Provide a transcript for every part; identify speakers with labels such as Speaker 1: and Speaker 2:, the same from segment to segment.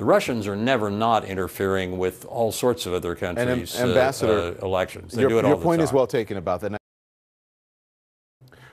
Speaker 1: the Russians are never not interfering with all sorts of other countries'
Speaker 2: Ambassador,
Speaker 1: elections. They do it all the time.
Speaker 2: Your point is well taken about that.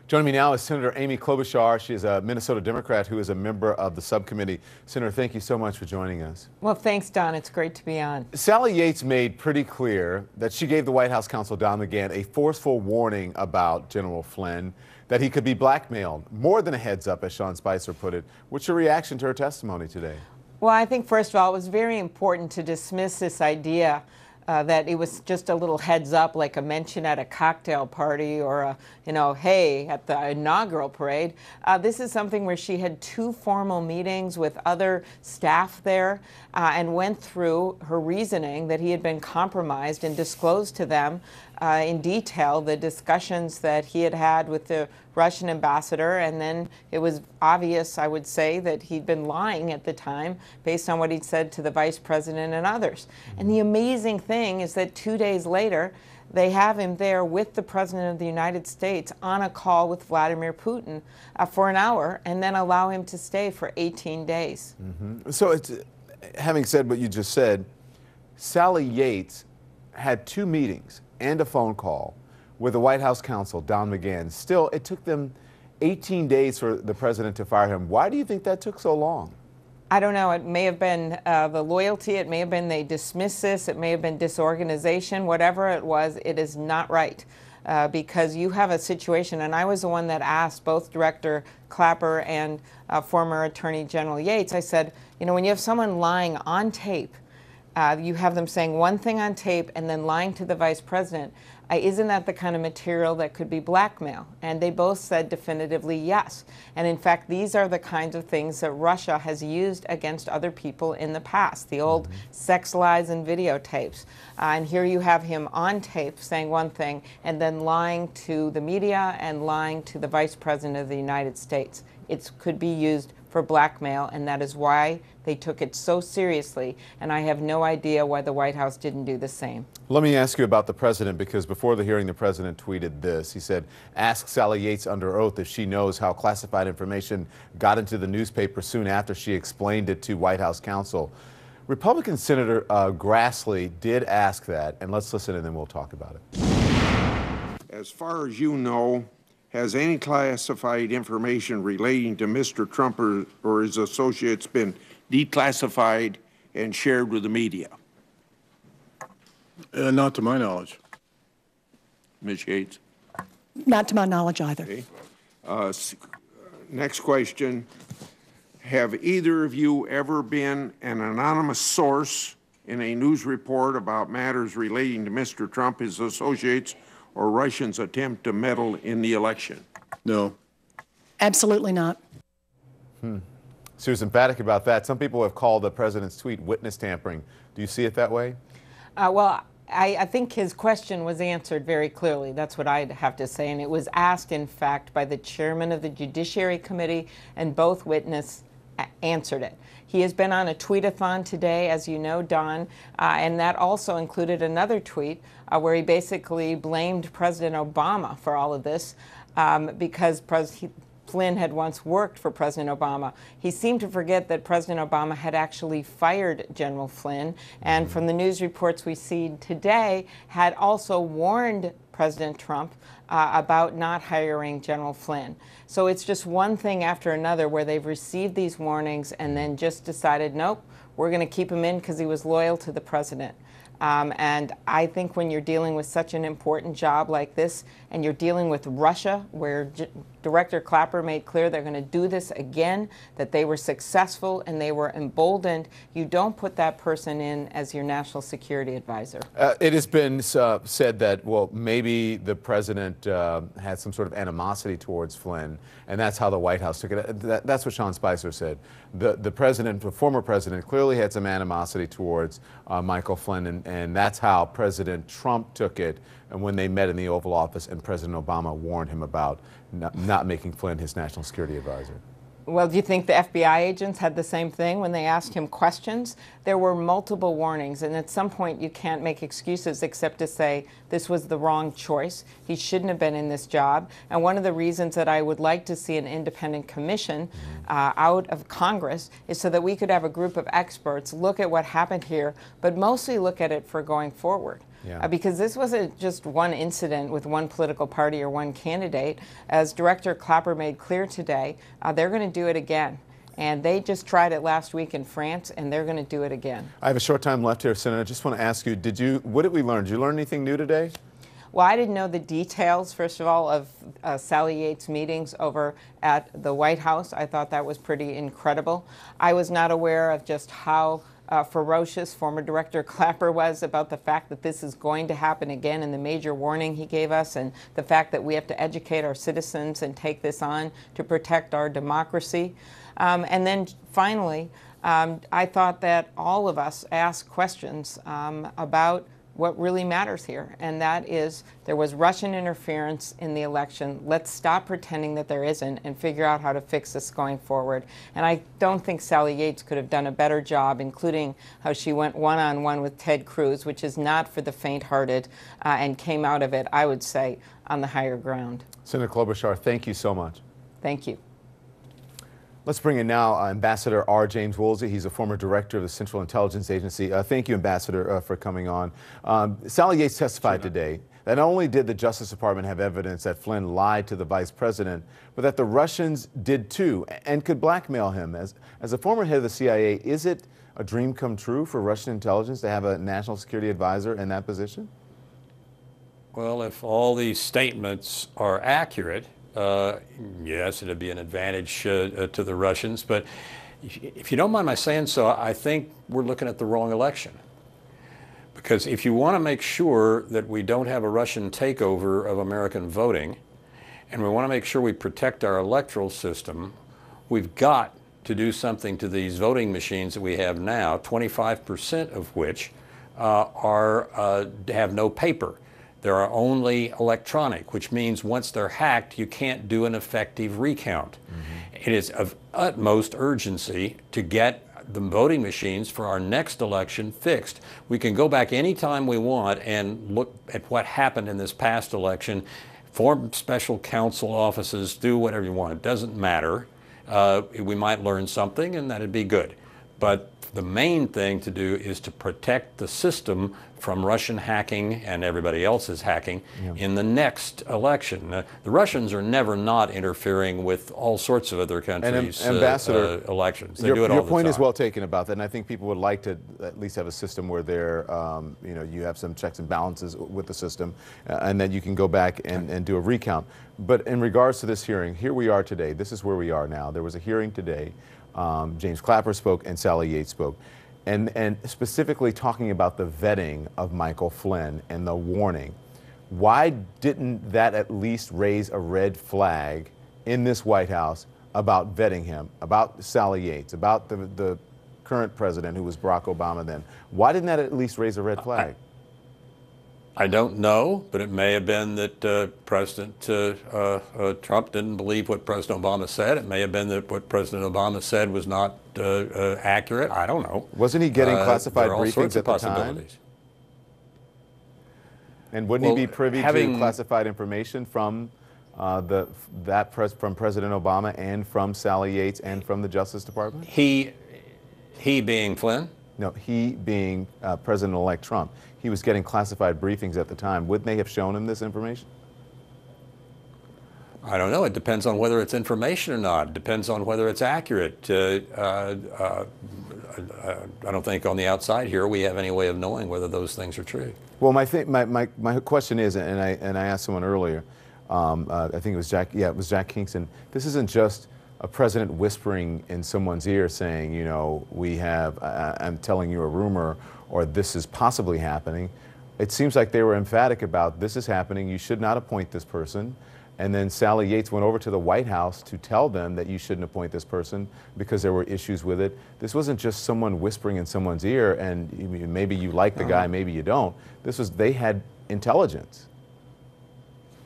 Speaker 2: Joining me now is Senator Amy Klobuchar. She is a Minnesota Democrat who is a member of the subcommittee. Senator, thank you so much for joining us.
Speaker 3: Well, thanks, Don. It's great to be on.
Speaker 2: Sally Yates made pretty clear that she gave the White House counsel, Don McGahn, a forceful warning about General Flynn, that he could be blackmailed. More than a heads up, as Sean Spicer put it. What's your reaction to her testimony today?
Speaker 3: Well, I think, first of all, it was very important to dismiss this idea that it was just a little heads up, like a mention at a cocktail party or a, hey, at the inaugural parade. This is something where she had 2 formal meetings with other staff there and went through her reasoning that he had been compromised and disclosed to them in detail the discussions that he had had with the Russian ambassador, and then it was obvious, I would say, that he'd been lying at the time based on what he'd said to the vice president and others. And the amazing thing is that 2 days later, they have him there with the president of the United States on a call with Vladimir Putin for an hour, and then allow him to stay for 18 days.
Speaker 2: So having said what you just said, Sally Yates had 2 meetings and a phone call with the White House counsel, Don McGahn. Still, it took them 18 days for the president to fire him. Why do you think that took so long?
Speaker 3: I don't know. It may have been the loyalty. It may have been they dismissed this. It may have been disorganization. Whatever it was, it is not right. Because you have a situation, and I was the one that asked both Director Clapper and former Attorney General Yates, I said, when you have someone lying on tape, you have them saying one thing on tape and then lying to the vice president. Isn't that the kind of material that could be blackmail? And they both said definitively yes. And in fact, these are the kinds of things that Russia has used against other people in the past, the old sex lies and videotapes. And here you have him on tape saying one thing and then lying to the media and lying to the vice president of the United States. It could be used for blackmail, and that is why they took it so seriously, and I have no idea why the White House didn't do the same.
Speaker 2: Let me ask you about the president, because before the hearing, the president tweeted this. He said, ask Sally Yates under oath if she knows how classified information got into the newspaper soon after she explained it to White House counsel. Republican Senator Grassley did ask that, and let's listen and then we'll talk about it.
Speaker 4: As far as you know, has any classified information relating to Mr. Trump or his associates been declassified and shared with the media?
Speaker 5: Not to my knowledge.
Speaker 4: Ms. Yates?
Speaker 6: Not to my knowledge either.
Speaker 4: Okay. Next question. Have either of you ever been an anonymous source in a news report about matters relating to Mr. Trump, his associates, or Russians' attempt to meddle in the election?
Speaker 5: No. Absolutely not.
Speaker 2: She was emphatic about that. Some people have called the president's tweet witness tampering. Do you see it that way?
Speaker 3: Well, I think his question was answered very clearly. That's what I'd have to say. And it was asked, in fact, by the chairman of the Judiciary Committee, and both witnesses answered it. He has been on a tweet-a-thon today, as you know, Don, and that also included another tweet where he basically blamed President Obama for all of this because Flynn had once worked for President Obama. He seemed to forget that President Obama had actually fired General Flynn, and from the news reports we see today, had also warned President Trump about not hiring General Flynn. So it's just one thing after another where they've received these warnings and then just decided, nope, we're going to keep him in because he was loyal to the president. And I think when you're dealing with such an important job like this, and you're dealing with Russia, where Director Clapper made clear they're going to do this again, that they were successful and they were emboldened, you don't put that person in as your national security advisor.
Speaker 2: It has been said that, well, maybe the president had some sort of animosity towards Flynn, and that's how the White House took it. That's what Sean Spicer said. The president, the former president, clearly had some animosity towards Michael Flynn, and that's how President Trump took it, and when they met in the Oval Office and President Obama warned him about not making Flynn his national security advisor.
Speaker 3: Well, do you think the FBI agents had the same thing when they asked him questions? There were multiple warnings, and at some point you can't make excuses except to say this was the wrong choice. He shouldn't have been in this job. And one of the reasons that I would like to see an independent commission out of Congress is so that we could have a group of experts look at what happened here, but mostly look at it for going forward.
Speaker 2: Yeah.
Speaker 3: Because this wasn't just one incident with one political party or one candidate. As Director Clapper made clear today, they're going to do it again. And they just tried it last week in France, and they're going to do it again.
Speaker 2: I have a short time left here, Senator. I just want to ask you, what did we learn? Did you learn anything new today?
Speaker 3: Well, I didn't know the details, first of all, of Sally Yates' meetings over at the White House. I thought that was pretty incredible. I was not aware of just how ferocious former Director Clapper was about the fact that this is going to happen again, and the major warning he gave us, and the fact that we have to educate our citizens and take this on to protect our democracy. And then finally, I thought that all of us asked questions about what really matters here, and that is there was Russian interference in the election. Let's stop pretending that there isn't and figure out how to fix this going forward. And I don't think Sally Yates could have done a better job, including how she went one-on-one with Ted Cruz, which is not for the faint-hearted, and came out of it, I would say, on the higher ground.
Speaker 2: Senator Klobuchar, thank you so much.
Speaker 3: Thank you.
Speaker 2: Let's bring in now Ambassador R. James Woolsey. He's a former director of the Central Intelligence Agency. Thank you, Ambassador, for coming on. Sally Yates testified today that not only did the Justice Department have evidence that Flynn lied to the vice president, but that the Russians did too and could blackmail him. As a former head of the CIA, is it a dream come true for Russian intelligence to have a national security advisor in that position?
Speaker 1: Well, if all these statements are accurate, yes, it'd be an advantage to the Russians. But if you don't mind my saying so, I think we're looking at the wrong election. Because if you want to make sure that we don't have a Russian takeover of American voting, and we want to make sure we protect our electoral system, we've got to do something to these voting machines that we have now, 25% of which have no paper. They are only electronic, which means once they're hacked, you can't do an effective recount. Mm-hmm. It is of utmost urgency to get the voting machines for our next election fixed. We can go back anytime we want and look at what happened in this past election, form special counsel offices, do whatever you want. It doesn't matter. We might learn something, and that'd be good. But the main thing to do is to protect the system from Russian hacking and everybody else's hacking in the next election. The Russians are never not interfering with all sorts of other countries' elections. They do it all the time.
Speaker 2: Your point is well taken about that, and I think people would like to at least have a system where there, you have some checks and balances with the system, and then you can go back and do a recount. But in regards to this hearing, here we are today. This is where we are now. There was a hearing today. James Clapper spoke and Sally Yates spoke, and specifically talking about the vetting of Michael Flynn and the warning. Why didn't that at least raise a red flag in this White House about vetting him, about Sally Yates, about the current president who was Barack Obama then? Why didn't that at least raise a red flag?
Speaker 1: I don't know, but it may have been that President Trump didn't believe what President Obama said. It may have been that what President Obama said was not accurate. I don't know.
Speaker 2: Wasn't he getting classified
Speaker 1: there are all
Speaker 2: briefings
Speaker 1: sorts
Speaker 2: at
Speaker 1: of
Speaker 2: the time?
Speaker 1: possibilities.
Speaker 2: And wouldn't he be privy to classified information from from President Obama and from Sally Yates and from the Justice Department?
Speaker 1: He being Flynn?
Speaker 2: No, he being President-elect Trump. He was getting classified briefings at the time. Wouldn't they have shown him this information?
Speaker 1: I don't know. It depends on whether it's information or not. It depends on whether it's accurate. I don't think on the outside here we have any way of knowing whether those things are true.
Speaker 2: Well, my question is, and I asked someone earlier, I think it was Jack. Yeah, it was Jack Kingston. This isn't just a president whispering in someone's ear saying, you know, I'm telling you a rumor, or this is possibly happening. It seems like they were emphatic about this is happening, you should not appoint this person. And then Sally Yates went over to the White House to tell them that you shouldn't appoint this person because there were issues with it. This wasn't just someone whispering in someone's ear and maybe you like the guy, maybe you don't. They had intelligence.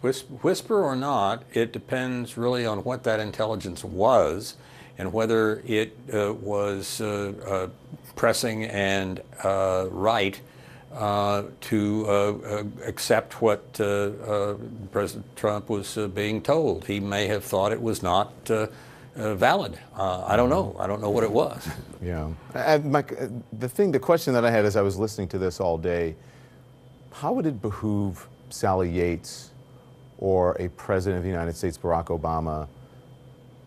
Speaker 1: Whisper or not, it depends really on what that intelligence was and whether it was pressing and right to accept what President Trump was being told. He may have thought it was not valid. I don't know. I don't know what it was.
Speaker 2: Yeah. And the question that I had as I was listening to this all day, how would it behoove Sally Yates or a president of the United States, Barack Obama,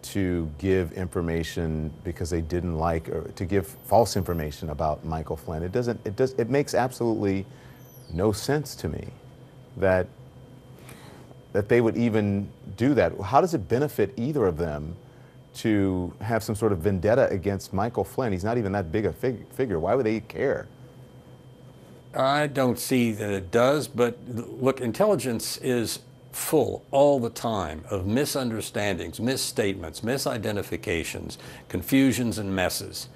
Speaker 2: to give information because they didn't like, or to give false information about Michael Flynn? It makes absolutely no sense to me that they would even do that. How does it benefit either of them to have some sort of vendetta against Michael Flynn? He's not even that big a figure. Why would they care?
Speaker 1: I don't see that it does, but look, intelligence is full all the time of misunderstandings, misstatements, misidentifications, confusions, and messes.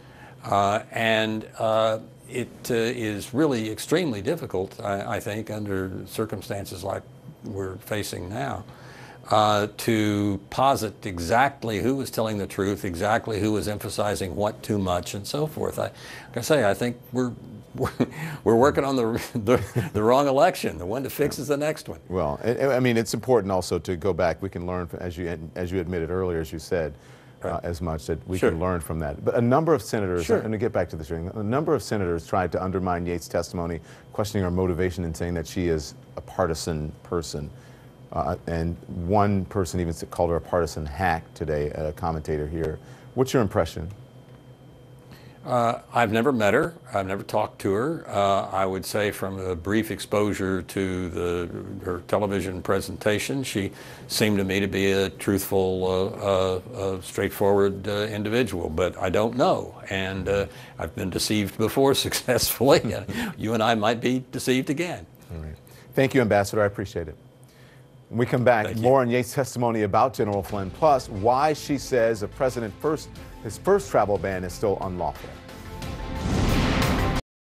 Speaker 1: It is really extremely difficult, I think, under circumstances like we're facing now, to posit exactly who was telling the truth, exactly who was emphasizing what too much, and so forth. Like I say, I think we're working on the wrong election. The one to fix is the next one.
Speaker 2: Well, I mean, it's important also to go back. We can learn, as you admitted earlier, as you said, as much that we can learn from that. But a number of senators, and to get back to this hearing, a number of senators tried to undermine Yates' testimony, questioning her motivation and saying that she is a partisan person. And one person even called her a partisan hack today, a commentator here. What's your impression?
Speaker 1: I've never met her. I've never talked to her. I would say from a brief exposure to her television presentation, she seemed to me to be a truthful, straightforward individual, but I don't know. And I've been deceived before successfully. You and I might be deceived again.
Speaker 2: All right. Thank you, Ambassador. I appreciate it. When we come back, more on Yates' testimony about General Flynn, plus why she says his first travel ban is still unlawful.